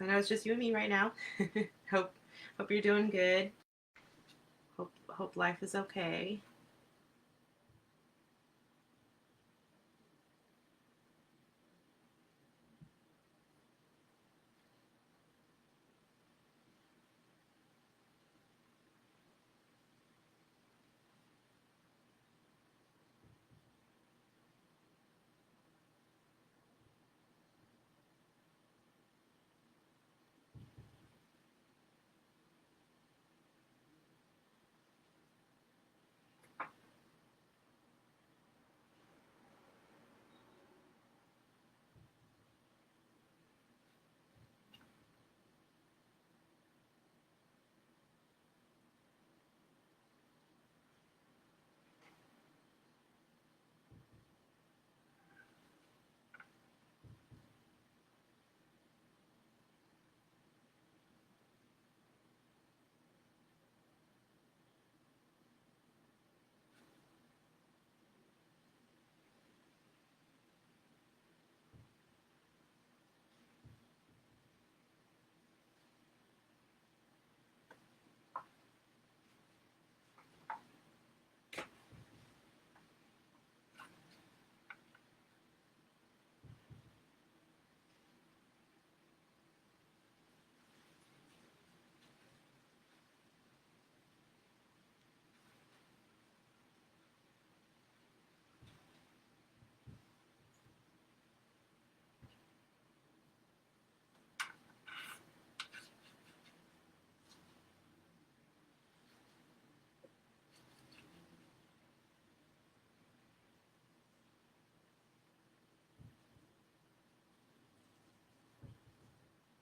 So I know it's just you and me right now. hope hope you're doing good. Hope life is okay.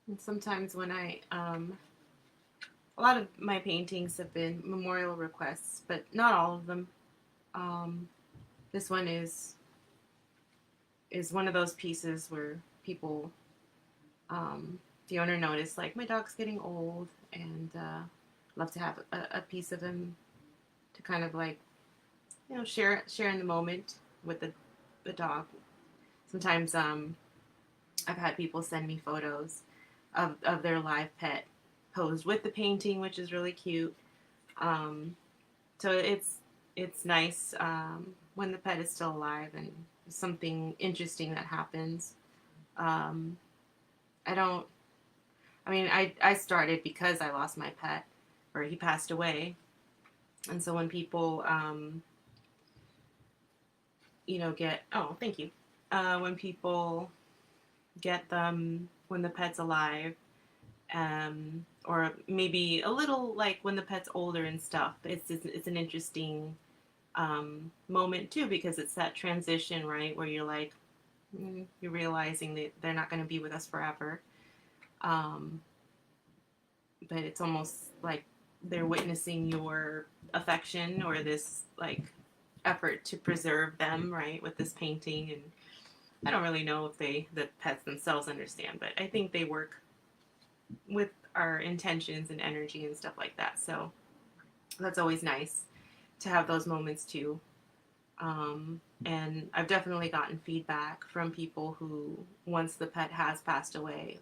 And sometimes when a lot of my paintings have been memorial requests, but not all of them. Um, this one is one of those pieces where people, the owner noticed, like, my dog's getting old, and love to have a piece of him to kind of like, share in the moment with the dog. Sometimes I've had people send me photos of their live pet posed with the painting, which is really cute. Um, so it's nice when the pet is still alive and something interesting that happens. Um, I don't. I mean, I started because I lost my pet, or he passed away, and so when people get, oh, thank you, when people get them when the pet's alive, or maybe a little like when the pet's older and stuff. It's an interesting moment too, because it's that transition, right, where you're like, you're realizing that they're not going to be with us forever, um, but it's almost like they're witnessing your affection or this like effort to preserve them, right, with this painting. And I don't really know if the pets themselves understand, but I think they work with our intentions and energy and stuff like that. So that's always nice to have those moments too. And I've definitely gotten feedback from people who, once the pet has passed away,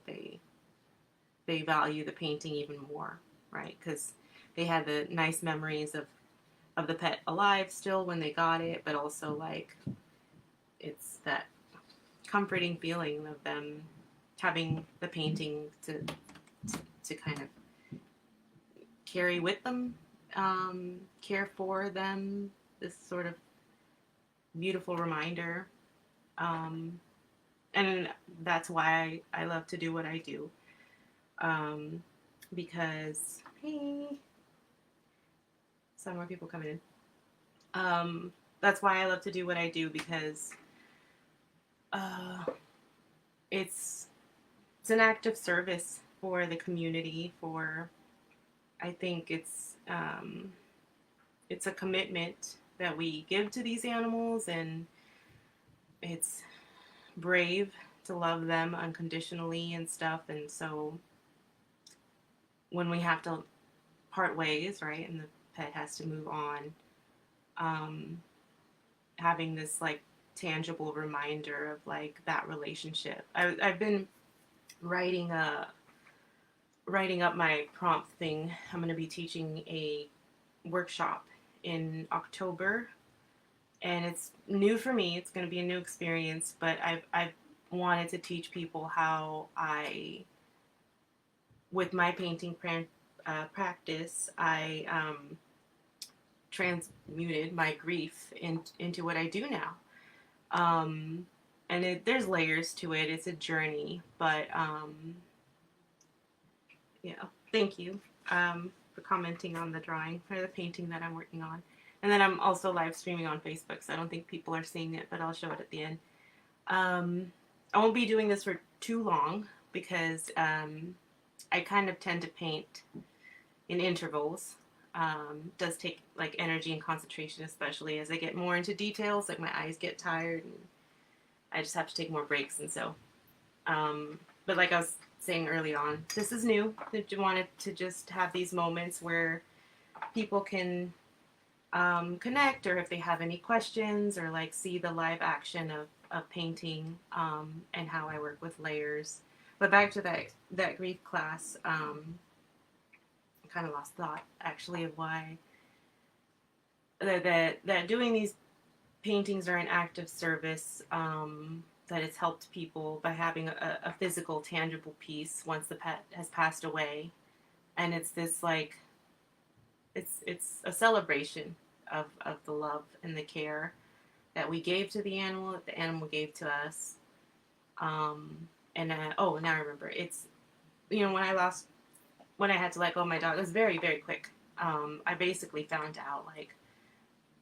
they value the painting even more, right? Because they had the nice memories of the pet alive still when they got it, but also like it's that comforting feeling of them having the painting to kind of carry with them, care for them, this sort of beautiful reminder. Um, and that's why I love to do what I do. Because, hey, some more people coming in. That's why I love to do what I do, because uh, it's it's an act of service for the community. I think it's a commitment that we give to these animals, and it's brave to love them unconditionally and stuff. And so when we have to part ways, right, and the pet has to move on, um, having this like tangible reminder of like that relationship. I've been writing writing up my prompt thing. I'm going to be teaching a workshop in October, and it's new for me. It's going to be a new experience, but I've wanted to teach people how with my painting practice, I transmuted my grief into what I do now. Um, and there's layers to it. It's a journey, but yeah. Thank you for commenting on the drawing or the painting that I'm working on. And then I'm also live streaming on Facebook, so I don't think people are seeing it, but I'll show it at the end. I won't be doing this for too long because I kind of tend to paint in intervals. Does take like energy and concentration, especially as I get more into details. Like my eyes get tired, and I just have to take more breaks. And so, but like I was saying early on, this is new. I wanted to just have these moments where people can connect, or if they have any questions, or like see the live action of painting and how I work with layers. But back to that grief class, I kind of lost thought actually of why that doing these paintings are an act of service. That it's helped people by having a physical, tangible piece once the pet has passed away, and it's this like it's a celebration of the love and the care that we gave to the animal, that the animal gave to us. And oh, now I remember. It's, when I had to let go of my dog, it was very, very quick. I basically found out like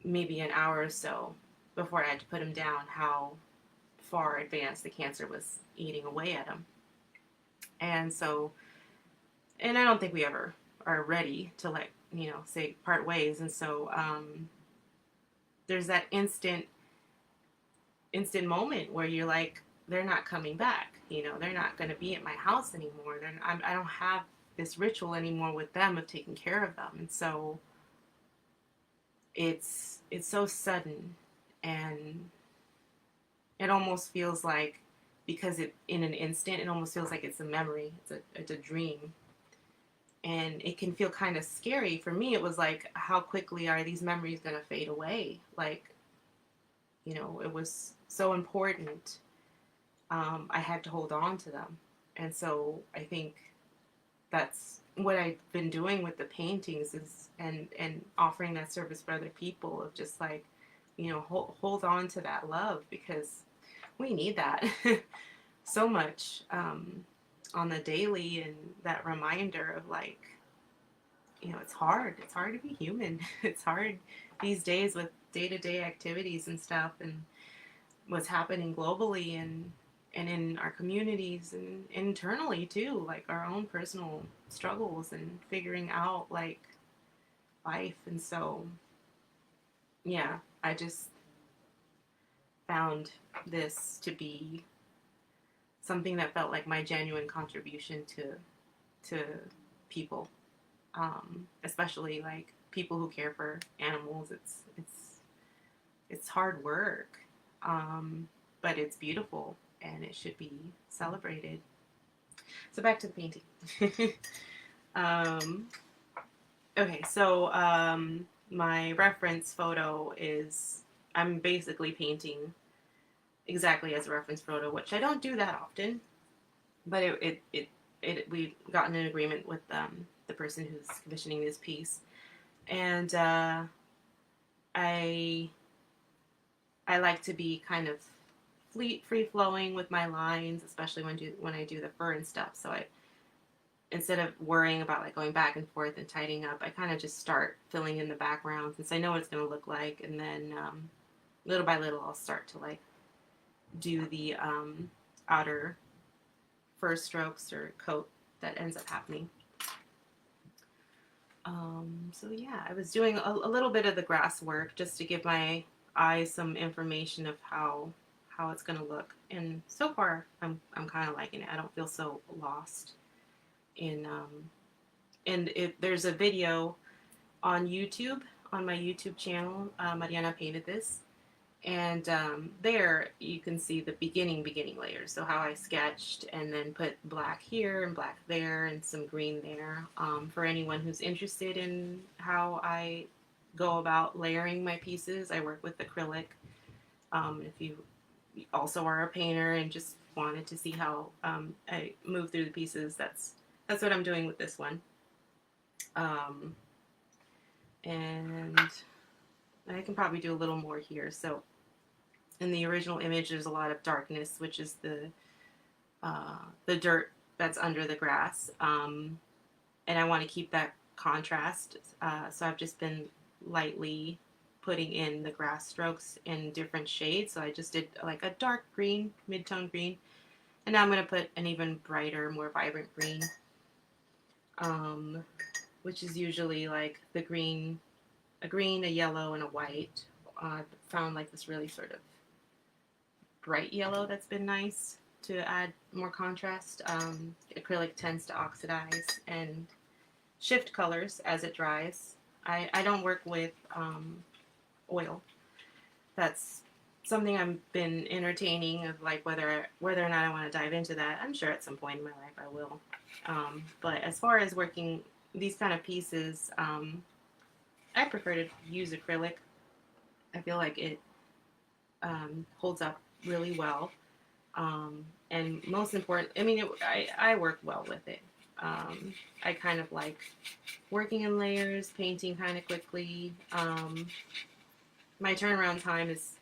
maybe an hour or so before I had to put him down how far advanced the cancer was eating away at him. And so, and I don't think we ever are ready to say part ways. And so there's that instant moment where you're like, they're not coming back. They're not going to be at my house anymore. I don't have this ritual anymore with them of taking care of them. And so it's so sudden, and it almost feels like, because in an instant, it almost feels like it's a memory. It's a dream. And it can feel kind of scary. For me, it was like, how quickly are these memories going to fade away? Like, it was so important. I had to hold on to them. And so I think that's what I've been doing with the paintings and offering that service for other people, of just like, hold on to that love, because we need that so much on the daily, and that reminder of like, it's hard to be human. It's hard these days with day-to-day activities and stuff, and what's happening globally and in our communities and internally too, like our own personal struggles and figuring out like life. And so, yeah, I just found this to be something that felt like my genuine contribution to people, especially like people who care for animals. It's hard work, but it's beautiful, and it should be celebrated. So back to the painting. Okay, so my reference photo is, I'm basically painting exactly as a reference photo, which I don't do that often, but we gotten an agreement with the person who's commissioning this piece, and I like to be kind of free flowing with my lines, especially when I do the fur and stuff. So instead of worrying about like going back and forth and tidying up, I kind of just start filling in the background since I know what it's going to look like, and then little by little I'll start to like do the outer fur strokes or coat that ends up happening. So yeah, I was doing a little bit of the grass work just to give my eyes some information of how it's going to look, and so far I'm kind of liking it. I don't feel so lost in there's a video on YouTube, on my YouTube channel. Mariana painted this, And there you can see the beginning layers. So how I sketched and then put black here and black there and some green there. For anyone who's interested in how I go about layering my pieces, I work with acrylic. If you also are a painter and just wanted to see how I move through the pieces, that's what I'm doing with this one. Um, and I can probably do a little more here. So in the original image, there's a lot of darkness, which is the dirt that's under the grass, and I want to keep that contrast. So I've just been lightly putting in the grass strokes in different shades. So I just did like a dark green, mid-tone green, and now I'm going to put an even brighter, more vibrant green, which is usually like the green, a yellow, and a white. I found like this really sort of bright yellow that's been nice to add more contrast. Acrylic tends to oxidize and shift colors as it dries. I don't work with oil. That's something I've been entertaining of, like whether or not I want to dive into that. I'm sure at some point in my life I will. But as far as working these kind of pieces, I prefer to use acrylic. I feel like it holds up really well. And most important, I mean, I work well with it. I kind of like working in layers, painting kind of quickly. My turnaround time is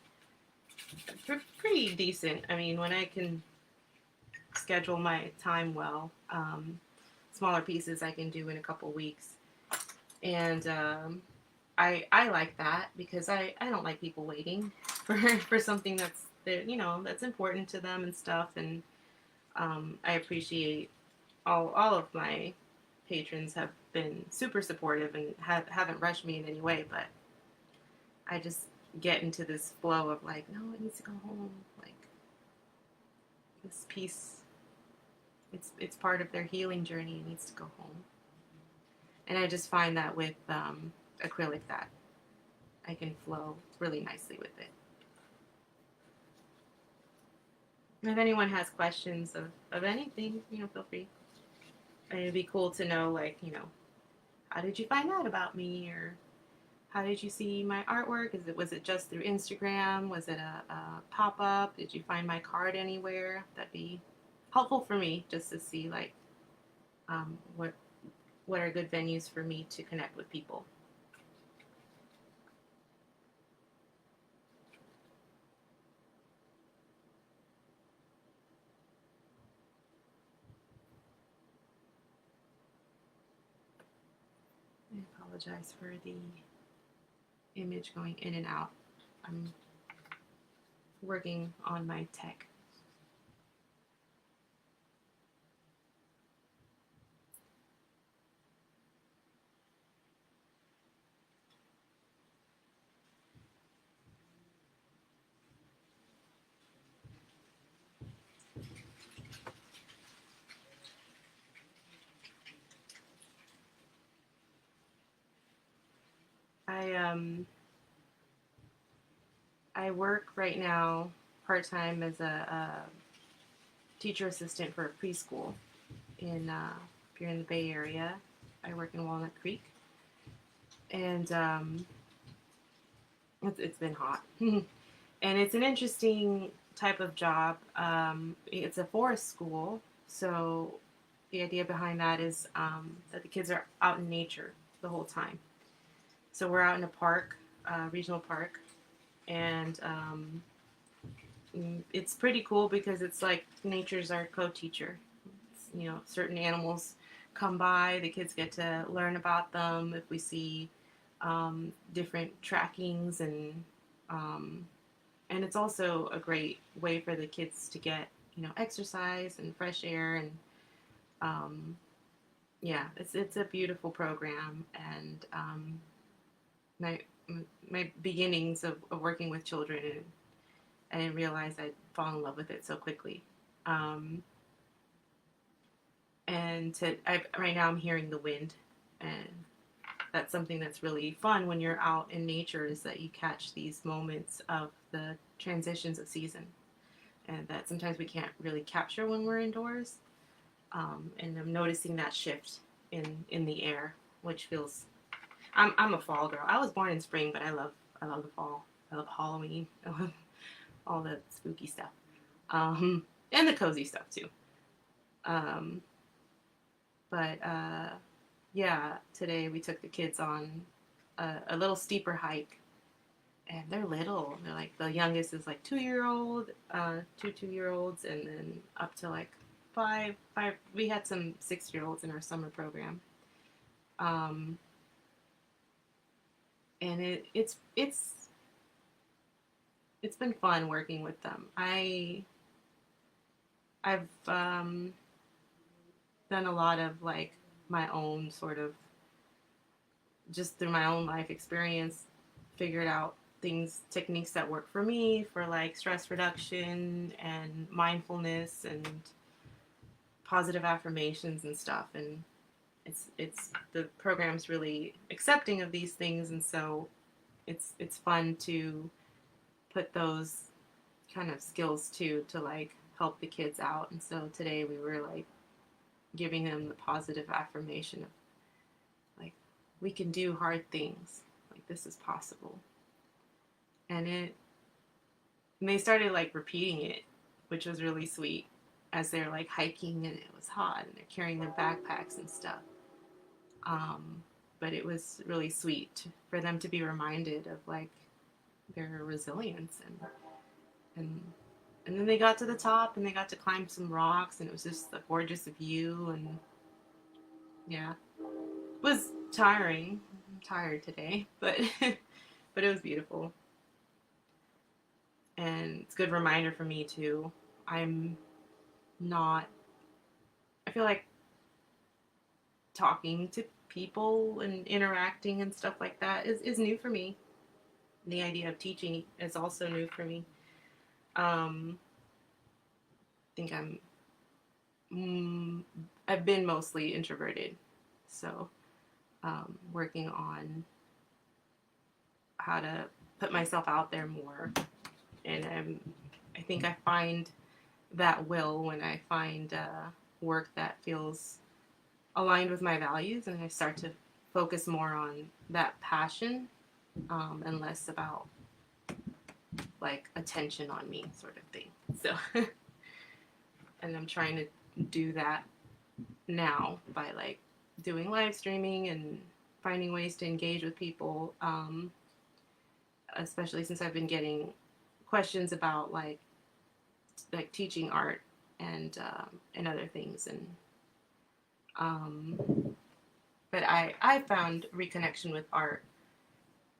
pretty decent. I mean, when I can schedule my time well, smaller pieces I can do in a couple weeks. And I like that because I don't like people waiting for something that's that's important to them and stuff. And I appreciate all of my patrons have been super supportive and haven't rushed me in any way, but I just get into this flow of like, no, it needs to go home. Like this piece, it's part of their healing journey. It needs to go home. And I just find that with acrylic that I can flow really nicely with it. And if anyone has questions of anything, feel free. And it'd be cool to know, like, how did you find out about me? Or how did you see my artwork? Was it just through Instagram? Was it a pop-up? Did you find my card anywhere? That'd be helpful for me just to see, like, what are good venues for me to connect with people. I apologize for the image going in and out. I'm working on my tech. I work right now part-time as a teacher assistant for a preschool in if you're in the Bay Area. I work in Walnut Creek, and it's been hot, and it's an interesting type of job. It's a forest school, so the idea behind that is that the kids are out in nature the whole time. So we're out in a park, regional park, and it's pretty cool because it's like nature's our co-teacher. Certain animals come by, the kids get to learn about them. If we see different trackings, and it's also a great way for the kids to get exercise and fresh air, and yeah, it's a beautiful program. And my beginnings of working with children, and I didn't realize I'd fall in love with it so quickly. And right now I'm hearing the wind, and that's something that's really fun when you're out in nature, is that you catch these moments of the transitions of season, and that sometimes we can't really capture when we're indoors. And I'm noticing that shift in the air, which feels. I'm a fall girl. I was born in spring, but I love the fall. I love Halloween. I love all the spooky stuff, and the cozy stuff too. Um, but yeah, today we took the kids on a little steeper hike, and they're little. They're like, the youngest is like 2-year-old, two 2-year-olds, and then up to like five. We had some 6-year-olds in our summer program, um, and it's been fun working with them. I've done a lot of like my own sort of, just through my own life experience, figured out techniques that work for me for like stress reduction and mindfulness and positive affirmations and stuff. And it's the program's really accepting of these things, and so it's fun to put those kind of skills to like help the kids out. And so today we were like giving them the positive affirmation of like, we can do hard things, like this is possible. And they started like repeating it, which was really sweet, as they're like hiking and it was hot and they're carrying their backpacks and stuff. But it was really sweet for them to be reminded of like their resilience, and and then they got to the top and they got to climb some rocks, and it was just a gorgeous view. And yeah, it was tiring. I'm tired today, but but it was beautiful. And it's a good reminder for me too. I'm not, I feel like talking to people and interacting and stuff like that is new for me. The idea of teaching is also new for me. I think I've been mostly introverted, so working on how to put myself out there more. And I think I find that will when I find work that feels aligned with my values, and I start to focus more on that passion, and less about like attention on me sort of thing. So, and I'm trying to do that now by like doing live streaming and finding ways to engage with people, especially since I've been getting questions about like teaching art and other things. And but I found reconnection with art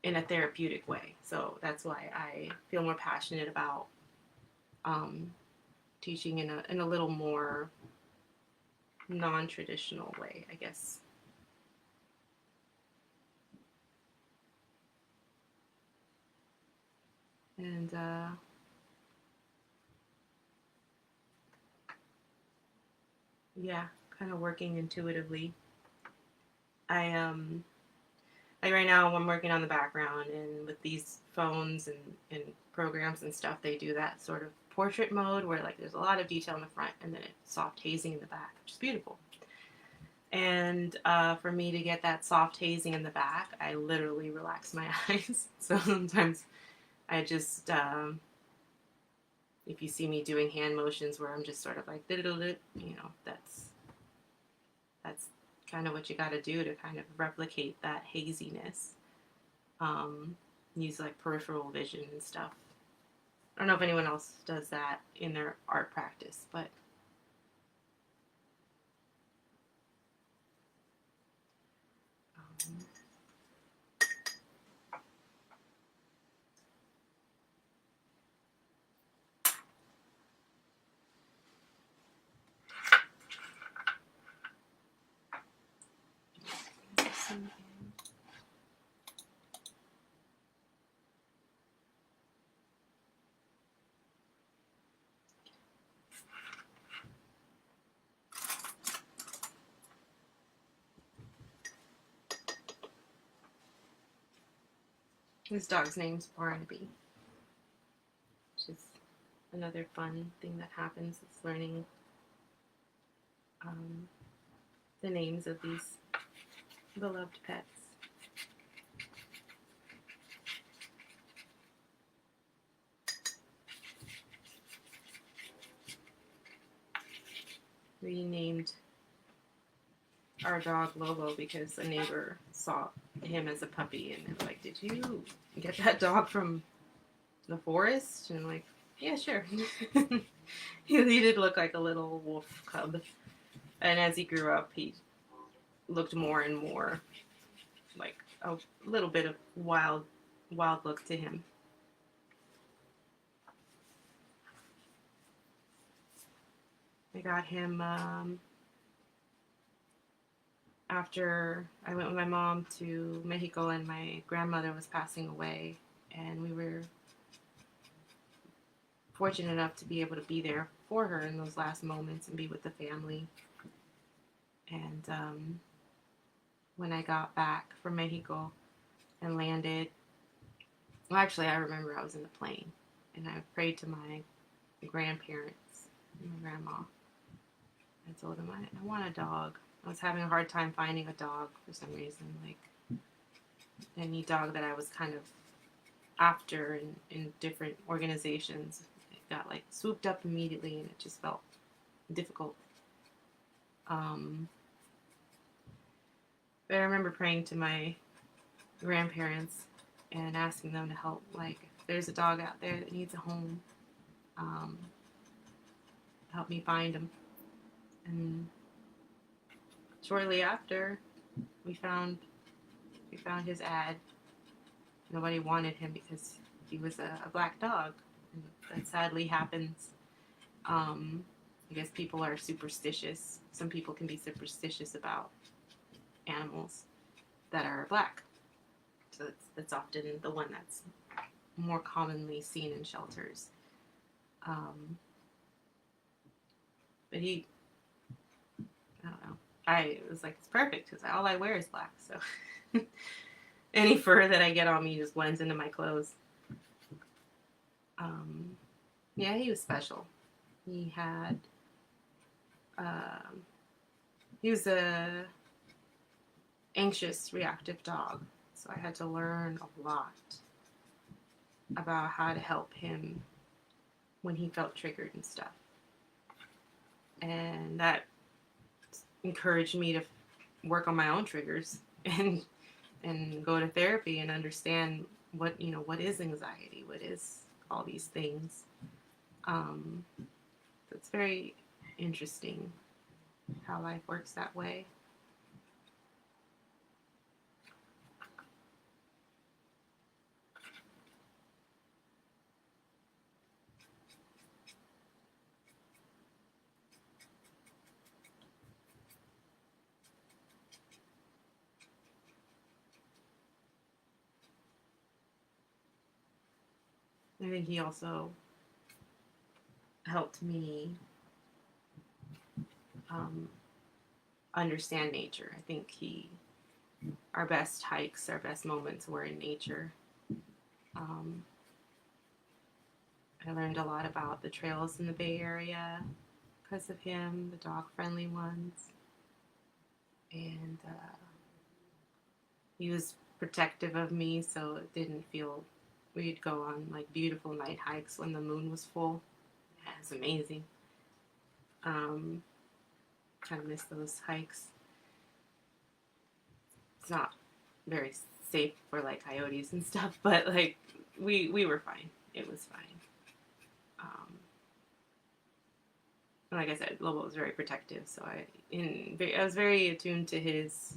in a therapeutic way, so that's why I feel more passionate about teaching in a little more non-traditional way, I guess. And yeah, kind of working intuitively. I like right now I'm working on the background, and with these phones and programs and stuff, they do that sort of portrait mode where like there's a lot of detail in the front and then it's soft hazing in the back, which is beautiful. And for me to get that soft hazing in the back, I literally relax my eyes. So sometimes I just, if you see me doing hand motions where I'm just sort of like, that's kind of what you got to do to kind of replicate that haziness. Use like peripheral vision and stuff. I don't know if anyone else does that in their art practice, but This dog's name's Barnaby, which is another fun thing that happens. It's learning um, the names of these beloved pets. We named our dog Lobo because a neighbor saw him as a puppy and they were like, "Did you get that dog from the forest?" And I'm like, "Yeah, sure." He did look like a little wolf cub. And as he grew up, he looked more and more like a little bit of wild look to him. I got him after I went with my mom to Mexico and my grandmother was passing away, and we were fortunate enough to be able to be there for her in those last moments and be with the family. And when I got back from Mexico and landed, well, actually, I remember I was in the plane and I prayed to my grandparents, my grandma. I told them I want a dog. I was having a hard time finding a dog for some reason. Like any dog that I was kind of after in different organizations, it got like swooped up immediately and it just felt difficult. But I remember praying to my grandparents and asking them to help. Like, if there's a dog out there that needs a home, help me find him. And shortly after, we found his ad. Nobody wanted him because he was a black dog. And that sadly happens. I guess people are superstitious. Some people can be superstitious about animals that are black. So that's often the one that's more commonly seen in shelters. But he, I don't know. I was like, it's perfect because all I wear is black. So any fur that I get on me just blends into my clothes. Yeah, he was special. He had, he was a anxious, reactive dog. So I had to learn a lot about how to help him when he felt triggered and stuff. And that encouraged me to work on my own triggers and go to therapy and understand what is anxiety, what is all these things. It's very interesting how life works that way. I think he also helped me understand nature. I think our best hikes, our best moments were in nature. I learned a lot about the trails in the Bay Area because of him, the dog-friendly ones. And he was protective of me, so it didn't feel... We'd go on like beautiful night hikes when the moon was full. It was amazing. Kind of miss those hikes. It's not very safe for like coyotes and stuff, but like we were fine. It was fine. Like I said, Lobo was very protective, so I was very attuned to his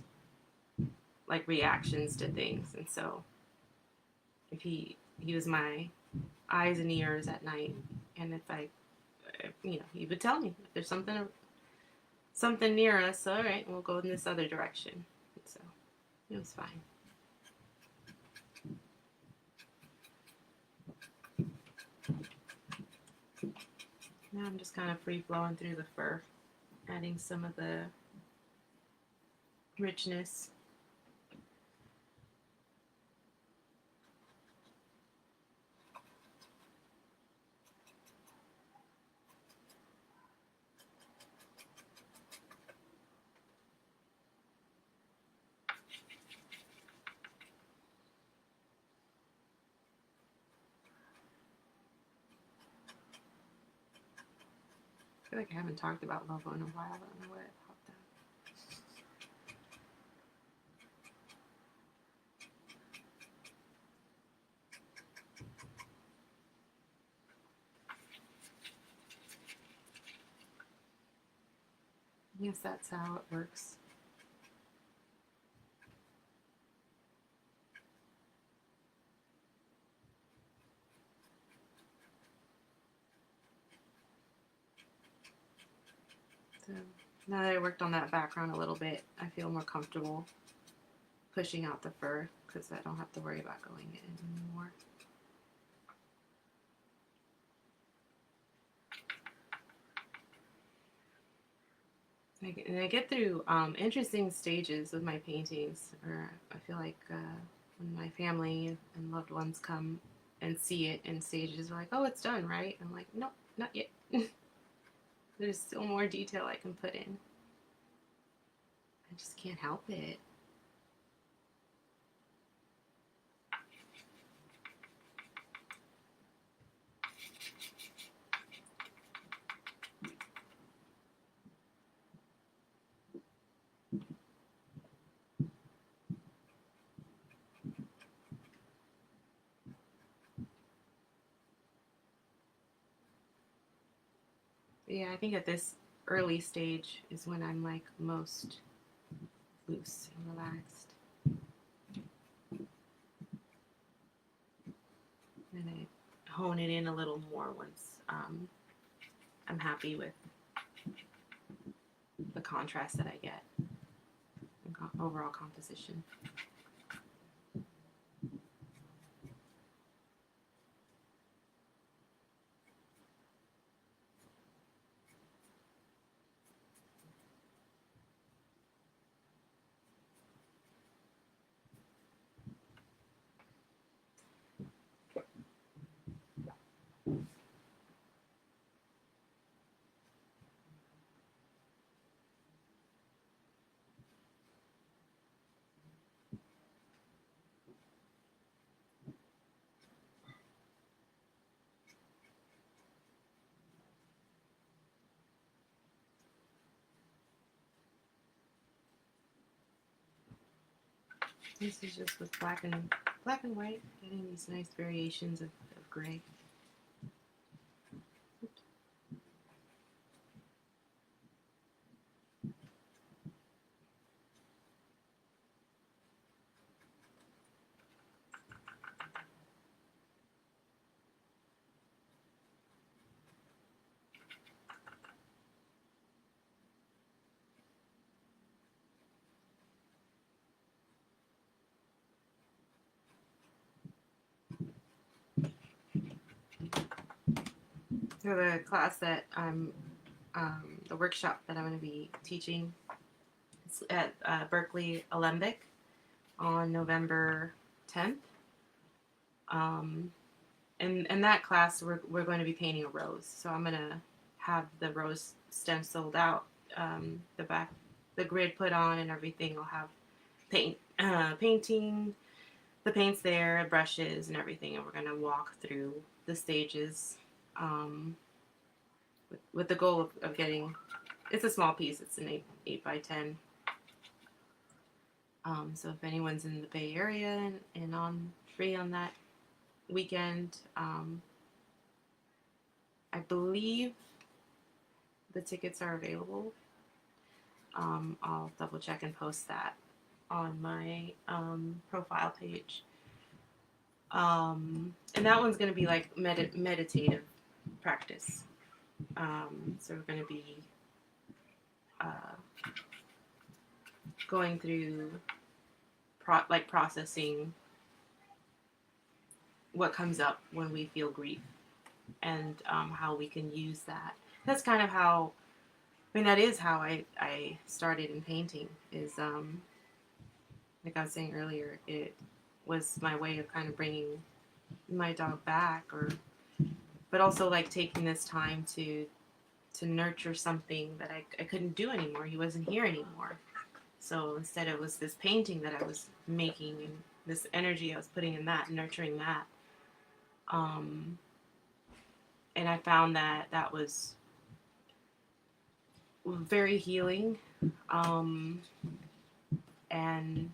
like reactions to things, and so if he was my eyes and ears at night, and he would tell me if there's something near us. All right, we'll go in this other direction. So it was fine. Now I'm just kind of free flowing through the fur, adding some of the richness. I feel like I haven't talked about Lovo in a while. I don't know why I popped that. I guess that's how it works. So now that I worked on that background a little bit, I feel more comfortable pushing out the fur because I don't have to worry about going in anymore. And I get through interesting stages with my paintings, or I feel like when my family and loved ones come and see it in stages, they're like, "Oh, it's done, right?" I'm like, "Nope, not yet." There's still more detail I can put in. I just can't help it. But yeah, I think at this early stage is when I'm like most loose and relaxed. And I hone it in a little more once I'm happy with the contrast that I get and overall composition. This is just with black and white, getting these nice variations of gray. So the class that the workshop that I'm going to be teaching is at Berkeley Alembic on November 10th. And that class, we're going to be painting a rose. So I'm going to have the rose stenciled out, the grid put on and everything. I'll have painting, the paints there, brushes and everything. And we're going to walk through the stages with the goal of getting, it's a small piece. It's an 8 by 10. So if anyone's in the Bay Area and on free on that weekend, I believe the tickets are available. I'll double check and post that on my profile page. And that one's going to be like meditative practice. So we're going to be going through processing what comes up when we feel grief and how we can use that. That's kind of how, that is how I started in painting is, like I was saying earlier, it was my way of kind of bringing my dog back, but also like taking this time to nurture something that I couldn't do anymore. He wasn't here anymore. So instead it was this painting that I was making and this energy I was putting in that, nurturing that. And I found that very healing, um, and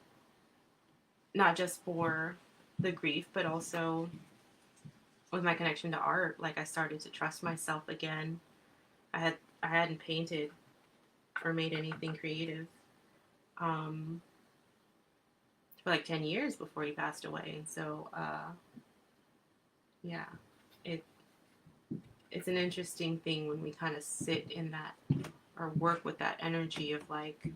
not just for the grief, but also with my connection to art. Like, I started to trust myself again. I hadn't painted or made anything creative um, for like 10 years before he passed away. And so, yeah, it it's an interesting thing when we kind of sit in that or work with that energy of like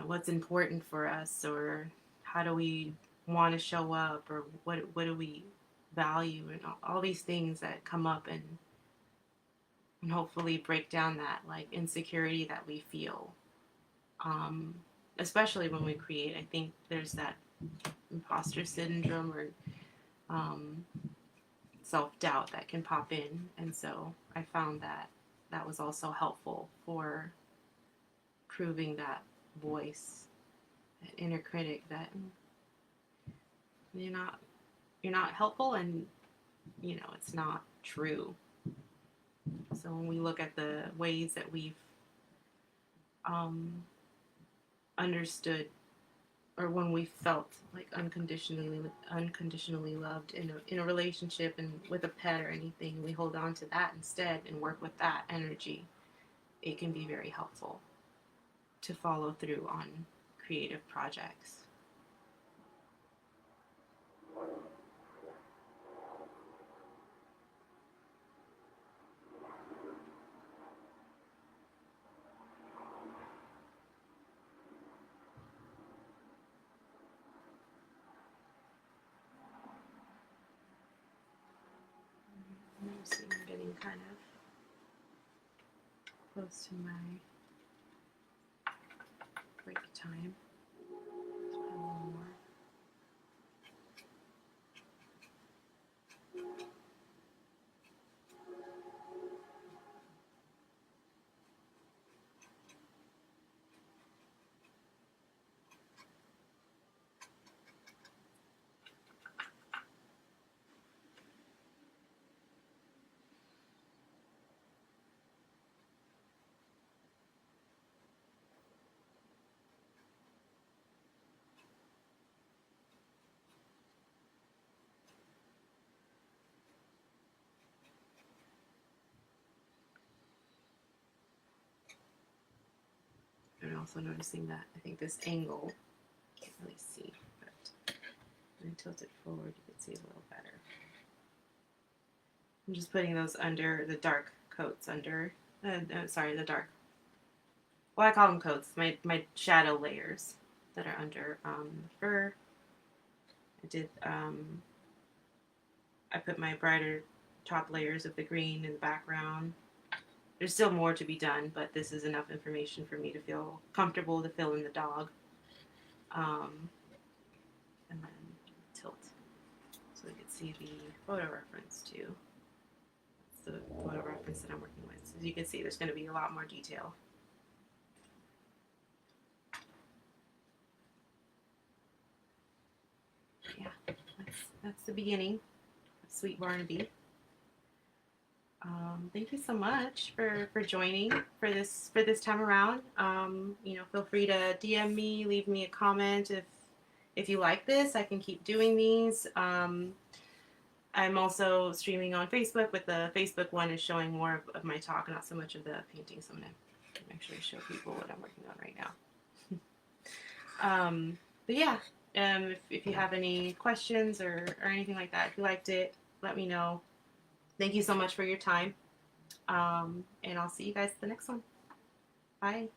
what's important for us, or how do we want to show up, or what do we value, and all these things that come up, and hopefully break down that like insecurity that we feel, um, especially when we create. I think there's that imposter syndrome or um, self-doubt that can pop in, and so I found that that was also helpful for proving that voice, that inner critic, that you're not helpful, and it's not true. So when we look at the ways that we've um, understood, or when we felt like unconditionally loved in a relationship and with a pet or anything, we hold on to that instead and work with that energy. It can be very helpful to follow through on creative projects. I'm getting kind of close to my break time. Let's put a little more. And also noticing that I think this angle, can't really see, but when I tilt it forward, you can see a little better. I'm just putting those under the dark coats, under, the dark, well, I call them coats, my shadow layers that are under fur. I put my brighter top layers of the green in the background. There's still more to be done, but this is enough information for me to feel comfortable to fill in the dog. And then tilt so we can see the photo reference too. That's the photo reference that I'm working with. So as you can see, there's going to be a lot more detail. Yeah, that's the beginning of Sweet Barnaby. Thank you so much for joining for this time around. Feel free to DM me, leave me a comment if you like this. I can keep doing these. I'm also streaming on Facebook, but the Facebook one is showing more of my talk, not so much of the painting. So I'm gonna actually show people what I'm working on right now. But yeah, if you have any questions or anything like that, if you liked it, let me know. Thank you so much for your time. And I'll see you guys at the next one. Bye.